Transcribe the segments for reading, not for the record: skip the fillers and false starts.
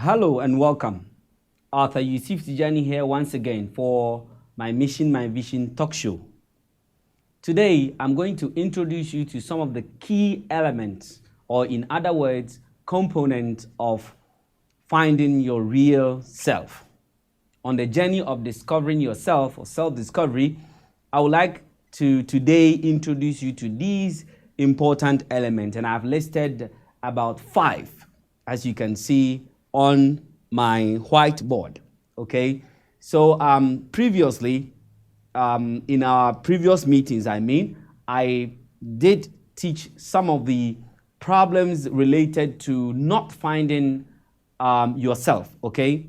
Hello and welcome. Author Yussif Tijani here once again for my Mission, My Vision talk show. Today, I'm going to introduce you to some of the key elements, or in other words, components of finding your real self. On the journey of discovering yourself or self-discovery, I would like to today introduce you to these important elements, and I've listed about 5, as you can see on my whiteboard. Okay, so previously, in our previous meetings, I did teach some of the problems related to not finding yourself. Okay,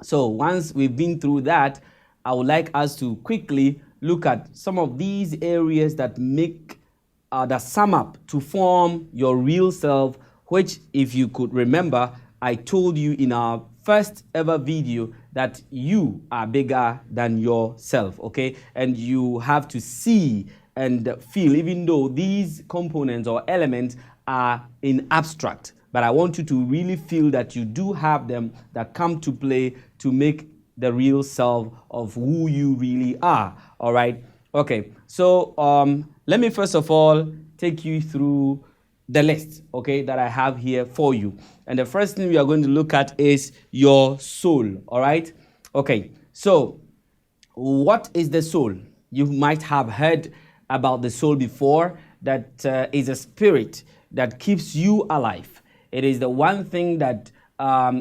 so once we've been through that, I would like us to quickly look at some of these areas that that sum up to form your real self, which, if you could remember, I told you in our first ever video that you are bigger than yourself, okay? And you have to see and feel, even though these components or elements are in abstract, but I want you to really feel that you do have them that come to play to make the real self of who you really are, all right? Okay, so let me first of all take you through the list, okay, that I have here for you. And the first thing we are going to look at is your soul, all right? Okay, so what is the soul? You might have heard about the soul before. That is a spirit that keeps you alive. It is the one thing that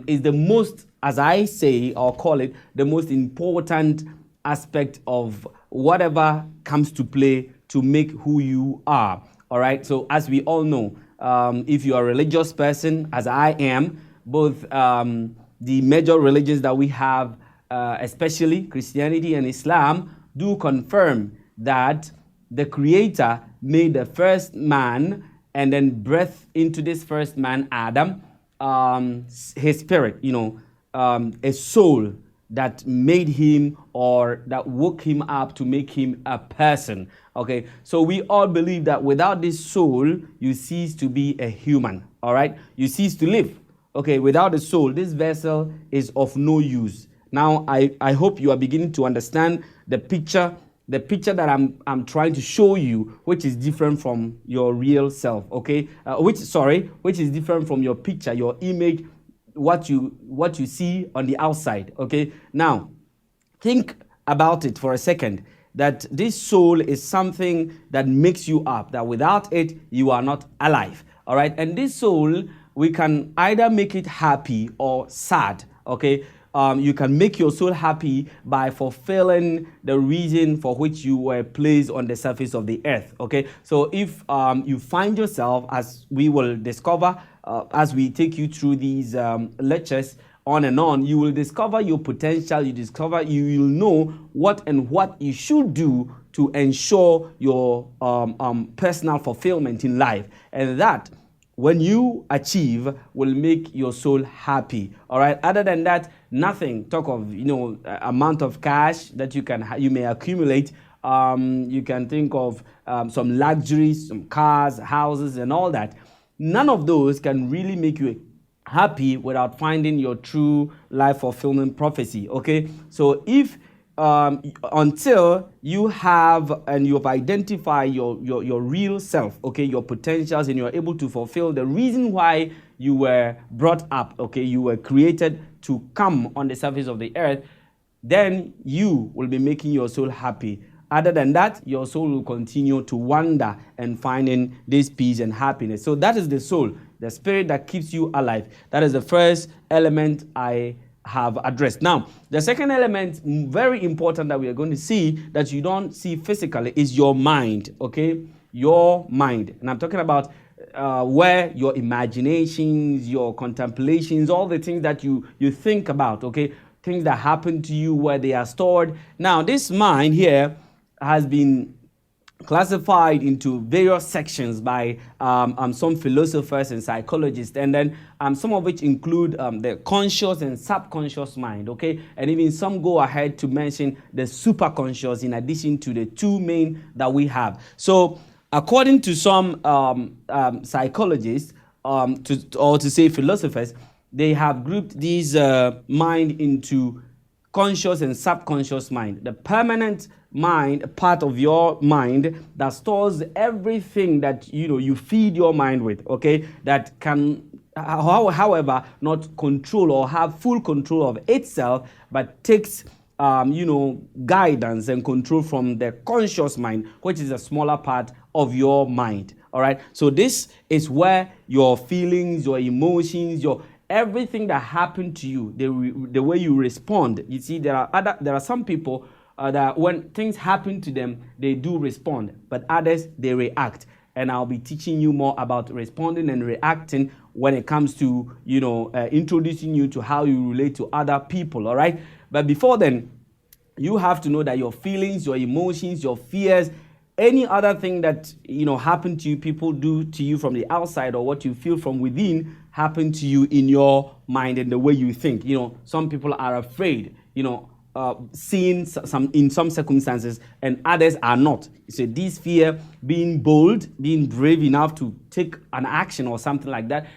is the most, as I say or call it, the most important aspect of whatever comes to play to make who you are. All right, so as we all know, if you are a religious person, as I am, both the major religions that we have, especially Christianity and Islam, do confirm that the Creator made the first man and then breathed into this first man, Adam, his spirit, a soul that made him or that woke him up to make him a person. Okay, so we all believe that without this soul, you cease to be a human. All right, you cease to live. Okay, without the soul, this vessel is of no use. Now, I hope you are beginning to understand the picture that I'm trying to show you, which is different from your real self. Okay, which is different from your picture, your image, what you see on the outside. Okay, now think about it for a second, that this soul is something that makes you up, that without it you are not alive. All right, and this soul, we can either make it happy or sad. Okay, you can make your soul happy by fulfilling the reason for which you were placed on the surface of the earth. Okay, so if you find yourself, as we will discover as we take you through these lectures on and on, you will discover your potential. You will know what you should do to ensure your personal fulfillment in life, and that, when you achieve, will make your soul happy. All right, other than that, nothing. Talk of amount of cash that you may accumulate. You can think of some luxuries, some cars, houses, and all that. None of those can really make you happy without finding your true life fulfillment prophecy. Okay, so if until you have and you've identified your real self, okay, your potentials, and you're able to fulfill the reason why you were brought up, okay, you were created to come on the surface of the earth, then you will be making your soul happy. Other than that, your soul will continue to wander and finding this peace and happiness. So that is the soul, the spirit that keeps you alive. That is the first element I have addressed. Now, the second element, very important, that we are going to see that you don't see physically, is your mind. Okay, your mind, and I'm talking about where your imaginations, your contemplations, all the things that you think about. Okay, things that happen to you, where they are stored. Now, this mind here has been classified into various sections by some philosophers and psychologists, and then some of which include the conscious and subconscious mind, okay? And even some go ahead to mention the superconscious in addition to the two main that we have. So according to some psychologists, to say philosophers, they have grouped this mind into conscious and subconscious mind. The permanent mind, part of your mind that stores everything that you feed your mind with, okay, that can however not control or have full control of itself, but takes guidance and control from the conscious mind, which is a smaller part of your mind. All right, so this is where your feelings, your emotions, your everything that happened to you, the way you respond. You see, there are some people that when things happen to them, they do respond, but others, they react. And I'll be teaching you more about responding and reacting when it comes to introducing you to how you relate to other people. All right, but before then, you have to know that your feelings, your emotions, your fears, any other thing that happen to you, people do to you from the outside, or what you feel from within, happen to you in your mind and the way you think. Some people are afraid, seeing in some circumstances, and others are not. So this fear, being bold, being brave enough to take an action or something like that,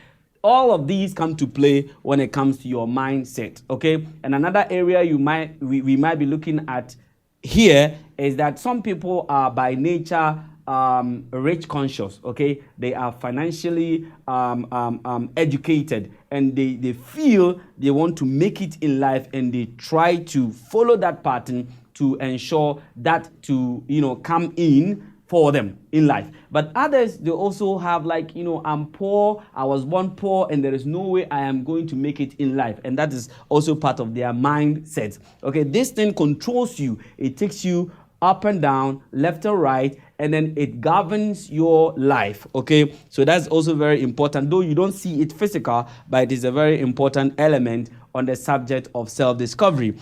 all of these come to play when it comes to your mindset. Okay, and another area we might be looking at here is that some people are by nature rich conscious. Okay, they are financially educated, and they feel they want to make it in life, and they try to follow that pattern to ensure that to come in for them in life. But others, they also have like, I'm poor, I was born poor, and there is no way I am going to make it in life. And that is also part of their mindset. Okay, this thing controls you. It takes you up and down, left or right, and then it governs your life. Okay, so that's also very important, though you don't see it physical, but it is a very important element on the subject of self-discovery.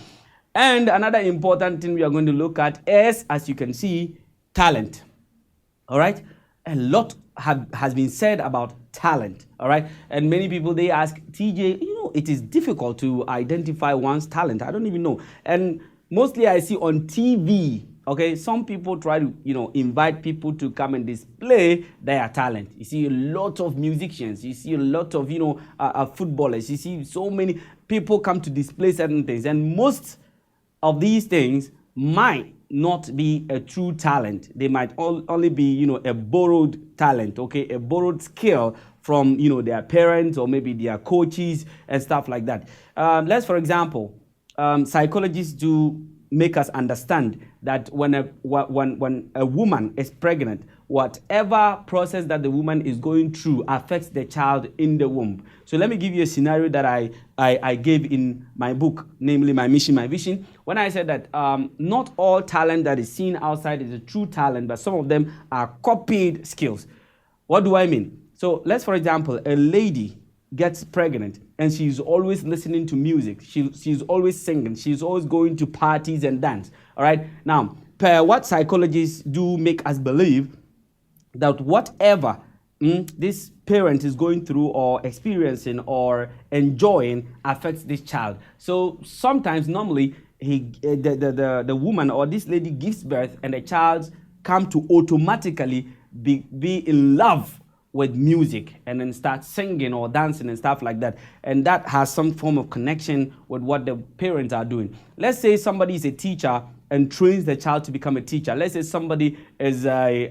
And another important thing we are going to look at is, as you can see, talent. All right, a lot has been said about talent. All right, and many people, they ask, TJ, it is difficult to identify one's talent. I don't even know. And mostly I see on TV. Okay, some people try to invite people to come and display their talent. You see a lot of musicians, you see a lot of footballers, you see so many people come to display certain things, and most of these things might not be a true talent. They might only be a borrowed talent, okay, a borrowed skill from their parents or maybe their coaches and stuff like that. Let's, for example, psychologists do make us understand that when a woman is pregnant, whatever process that the woman is going through affects the child in the womb. So let me give you a scenario that I gave in my book, namely My Mission, My Vision, when I said that not all talent that is seen outside is a true talent, but some of them are copied skills. What do I mean? So let's, for example, a lady gets pregnant and she's always listening to music. She's always singing. She's always going to parties and dance. All right. Now, per what psychologists do make us believe that whatever this parent is going through or experiencing or enjoying affects this child. So sometimes, normally, the woman or this lady gives birth, and the child come to automatically be in love with music and then start singing or dancing and stuff like that. And that has some form of connection with what the parents are doing. Let's say somebody is a teacher and trains the child to become a teacher. Let's say somebody is a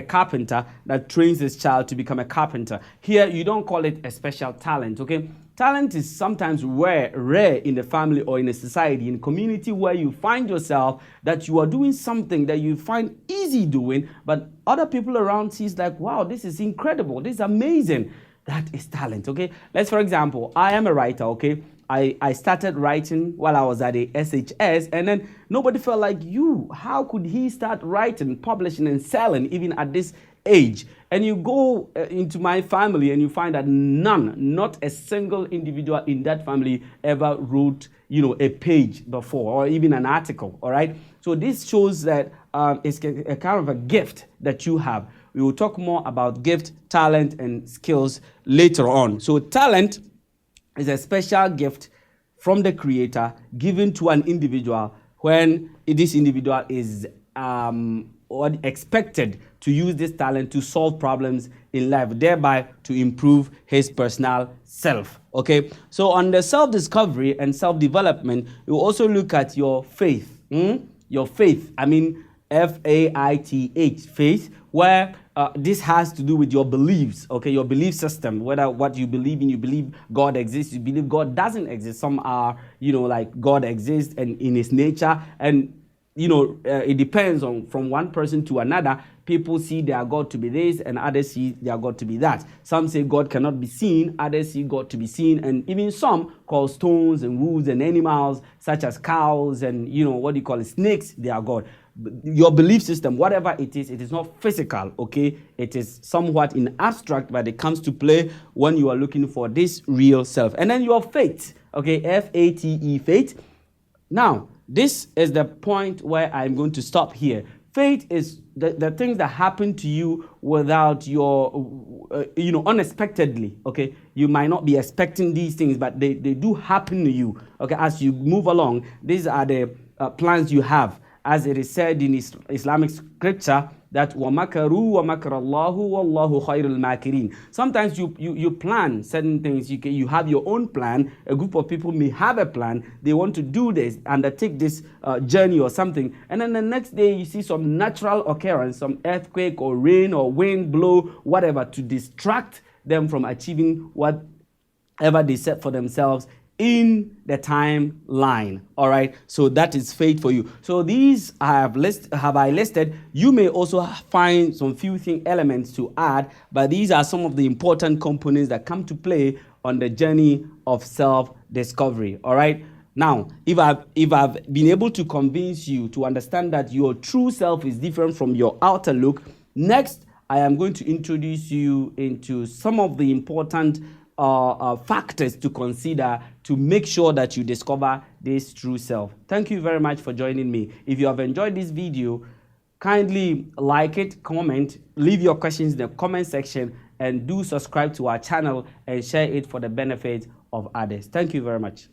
carpenter that trains his child to become a carpenter. Here, you don't call it a special talent, okay? Talent is sometimes rare in the family or in a society, in a community where you find yourself that you are doing something that you find easy doing, but other people around sees like, wow, this is incredible, this is amazing. That is talent, okay? Let's, for example, I am a writer, okay? I started writing while I was at the SHS, and then nobody felt like, how could he start writing, publishing, and selling even at this age? And you go into my family and you find that not a single individual in that family ever wrote, a page before or even an article, all right? So this shows that it's a kind of a gift that you have. We will talk more about gift, talent, and skills later on. So talent is a special gift from the Creator given to an individual when this individual is expected to use this talent to solve problems in life, thereby to improve his personal self. Okay, so on the self-discovery and self-development, you also look at your faith. Your faith, I mean faith, faith, where this has to do with your beliefs, okay, your belief system, whether what you believe in, you believe God exists, you believe God doesn't exist. Some are, like God exists and in his nature, and it depends on from one person to another. People see their God to be this and others see their God to be that. Some say God cannot be seen, others see God to be seen, and even some call stones and woods and animals such as cows and snakes, they are God. Your belief system, whatever it is not physical, okay? It is somewhat in abstract, but it comes to play when you are looking for this real self. And then your faith, okay, F-A-T-E, faith. Now, this is the point where I'm going to stop here. Faith is the things that happen to you without your, unexpectedly, okay? You might not be expecting these things, but they do happen to you, okay? As you move along, these are the plans you have. As it is said in Islamic scripture, that وَمَكَرُوا وَمَكَرَ اللَّهُ وَاللَّهُ خَيْرُ الْمَاكِرِينَ. Sometimes you plan certain things. You have your own plan. A group of people may have a plan. They want to do this, undertake this journey or something. And then the next day you see some natural occurrence, some earthquake or rain or wind blow, whatever, to distract them from achieving whatever they set for themselves in the timeline. All right, so that is faith for you. So these I listed. You may also find some few elements to add, but these are some of the important components that come to play on the journey of self-discovery. All right, now if I've been able to convince you to understand that your true self is different from your outer look, next I am going to introduce you into some of the important factors to consider to make sure that you discover this true self. Thank you very much for joining me. If you have enjoyed this video, kindly like it, comment, leave your questions in the comment section, and do subscribe to our channel and share it for the benefit of others. Thank you very much.